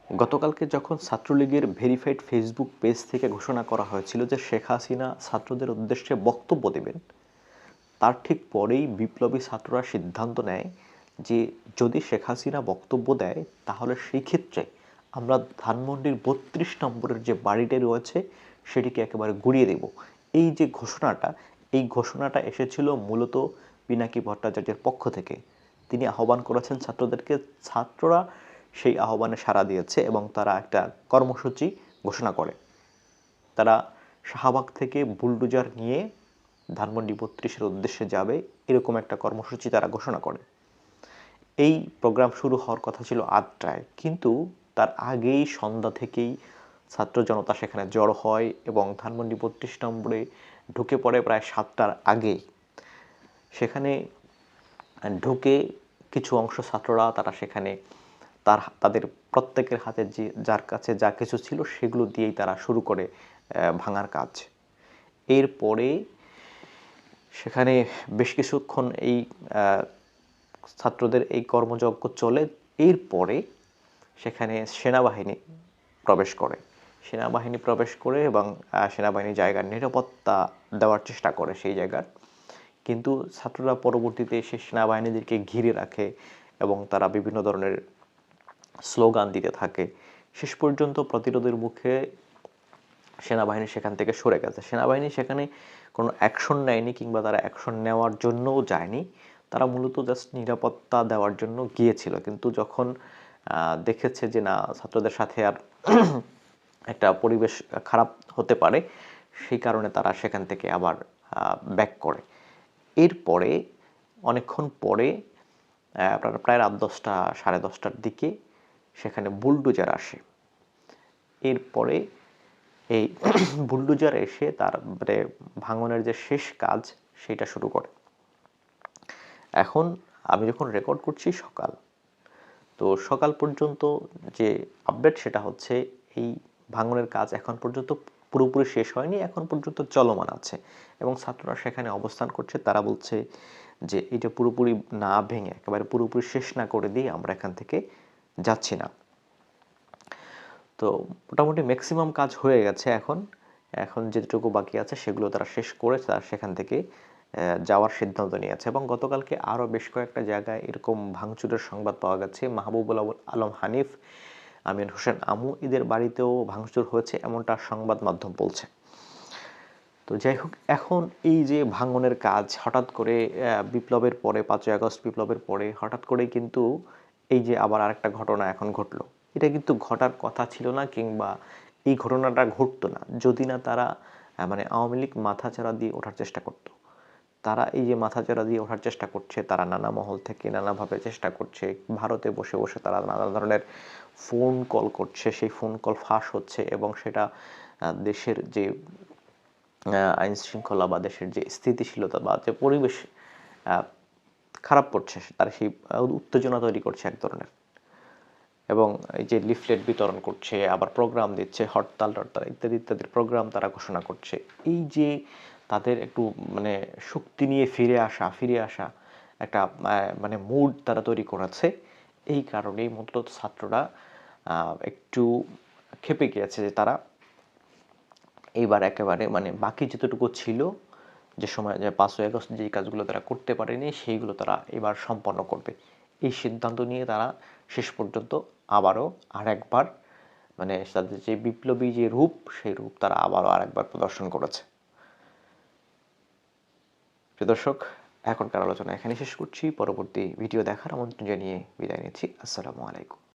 গতকালকে যখন ছাত্রলীগের ভেরিফাইড ফেসবুক পেজ থেকে ঘোষণা করা হয়েছিল যে শেখ হাসিনা ছাত্রদের উদ্দেশ্যে বক্তব্য দেবেন, তার ঠিক পরেই বিপ্লবী ছাত্ররা সিদ্ধান্ত নেয় যে যদি শেখ হাসিনা বক্তব্য দেয় তাহলে সেই ক্ষেত্রে আমরা ধানমন্ডির ৩২ নম্বরের যে বাড়িটি রয়েছে সেটিকে একেবারে গুড়িয়ে দেব। এই যে ঘোষণাটা, এই ঘোষণাটা এসেছিল মূলত পিনাকি ভট্টাচার্যের পক্ষ থেকে। তিনি আহ্বান করেছেন ছাত্রদেরকে, ছাত্ররা সেই আহ্বানে সাড়া দিয়েছে এবং তারা একটা কর্মসূচি ঘোষণা করে। তারা শাহবাগ থেকে বুলডোজার নিয়ে ধানমন্ডি ৩২-এর উদ্দেশ্যে যাবে, এরকম একটা কর্মসূচি তারা ঘোষণা করে। এই প্রোগ্রাম শুরু হওয়ার কথা ছিল ৮টায়, কিন্তু তার আগেই সন্ধ্যা থেকেই ছাত্র জনতা সেখানে জড়ো হয় এবং ধানমন্ডি ৩২ নম্বরে ঢুকে পড়ে প্রায় ৭টার আগেই। সেখানে ঢুকে কিছু অংশ ছাত্ররা তারা সেখানে তাদের প্রত্যেকের হাতে যার কাছে যা কিছু ছিল সেগুলো দিয়েই তারা শুরু করে ভাঙার কাজ। এরপরে সেখানে বেশ কিছুক্ষণ এই ছাত্রদের এই কর্মযজ্ঞ চলে। এরপরে সেখানে সেনাবাহিনী প্রবেশ করে এবং সেনাবাহিনী জায়গার নিরাপত্তা দেওয়ার চেষ্টা করে সেই জায়গার। কিন্তু ছাত্ররা পরবর্তীতে এসে সেনাবাহিনীদেরকে ঘিরে রাখে এবং তারা বিভিন্ন ধরনের স্লোগান দিতে থাকে। শেষ পর্যন্ত প্রতিরোধের মুখে সেনাবাহিনী সেখান থেকে সরে গেছে। সেনাবাহিনী সেখানে কোনো অ্যাকশন নেয়নি কিংবা তারা অ্যাকশন নেওয়ার জন্যও যায়নি। তারা মূলত জাস্ট নিরাপত্তা দেওয়ার জন্য গিয়েছিল। কিন্তু যখন দেখেছে যে না, ছাত্রদের সাথে আর একটা পরিবেশ খারাপ হতে পারে, সেই কারণে তারা সেখান থেকে আবার ব্যাক করে। এরপরে অনেকক্ষণ পরে আপনার প্রায় রাত 10টা, সাড়ে 10টার দিকে সেখানে বুলডোজার আসে। এরপরে এই বুলডোজার এসে তার মানে ভাঙনের যে শেষ কাজ সেটা শুরু করে। এখন আমি যখন রেকর্ড করছি সকাল, তো সকাল পর্যন্ত যে আপডেট সেটা হচ্ছে এই ভাঙনের কাজ এখন পর্যন্ত পুরোপুরি শেষ হয়নি, এখন পর্যন্ত চলমান আছে এবং ছাত্ররা সেখানে অবস্থান করছে। তারা বলছে যে এটা পুরোপুরি না ভেঙে একেবারে পুরোপুরি শেষ না করে দিয়ে আমরা এখান থেকে যাচ্ছি না। তো মোটামুটি ম্যাক্সিমাম কাজ হয়ে গেছে। এখন যেটুকু বাকি আছে সেগুলো তারা শেষ করে তারা সেখান থেকে যাওয়ার সিদ্ধান্ত নিয়েছে এবং গতকালকে আরও বেশ কয়েকটা জায়গায় এরকম ভাঙচুরের সংবাদ পাওয়া গেছে। মাহবুবুল আলম হানিফ, আমির হোসেন আমু এদের বাড়িতেও ভাঙচুর হয়েছে, এমনটা সংবাদ মাধ্যম বলছে। তো যাই হোক, এখন এই যে ভাঙনের কাজ হঠাৎ করে বিপ্লবের পরে ৫ই আগস্ট বিপ্লবের পরে হঠাৎ করেই কিন্তু এই যে আবার আরেকটা ঘটনা এখন ঘটলো, এটা কিন্তু ঘটার কথা ছিল না কিংবা এই ঘটনাটা ঘটতো না যদি না তারা মানে আওয়ামী লীগ মাথাচাড়া দিয়ে ওঠার চেষ্টা করতো। তারা এই যে মাথাচাড়া দিয়ে ওঠার চেষ্টা করছে, তারা নানা মহল থেকে নানাভাবে চেষ্টা করছে। ভারতে বসে বসে তারা নানা ধরনের ফোন কল করছে, সেই ফোন কল ফাঁস হচ্ছে এবং সেটা দেশের যে আইন শৃঙ্খলা বা দেশের যে স্থিতিশীলতা বা যে পরিবেশ খারাপ করছে, তার সেই উত্তেজনা তৈরি করছে এক ধরনের। এবং এই যে লিফলেট বিতরণ করছে, আবার প্রোগ্রাম দিচ্ছে, হরতাল ইত্যাদি ইত্যাদির প্রোগ্রাম তারা ঘোষণা করছে। এই যে তাদের একটু মানে শক্তি নিয়ে ফিরে আসা একটা মানে মুড তারা তৈরি করেছে। এই কারণেই মূলত ছাত্ররা একটু ক্ষেপে গিয়েছে যে তারা এইবার একেবারে মানে বাকি যতটুকু ছিল যে সময় যে ৫ই আগস্ট যে কাজগুলো তারা করতে পারেনি সেইগুলো তারা এবার সম্পন্ন করবে। এই সিদ্ধান্ত নিয়ে তারা শেষ পর্যন্ত আবারও আরেকবার মানে তাদের যে বিপ্লবী যে রূপ সেই রূপ তারা আবারও আরেকবার প্রদর্শন করেছে। প্রিয় দর্শক, এখনকার আলোচনা এখানেই শেষ করছি। পরবর্তী ভিডিও দেখার আমন্ত্রণ জানিয়ে বিদায় নিচ্ছি। আসসালামু আলাইকুম।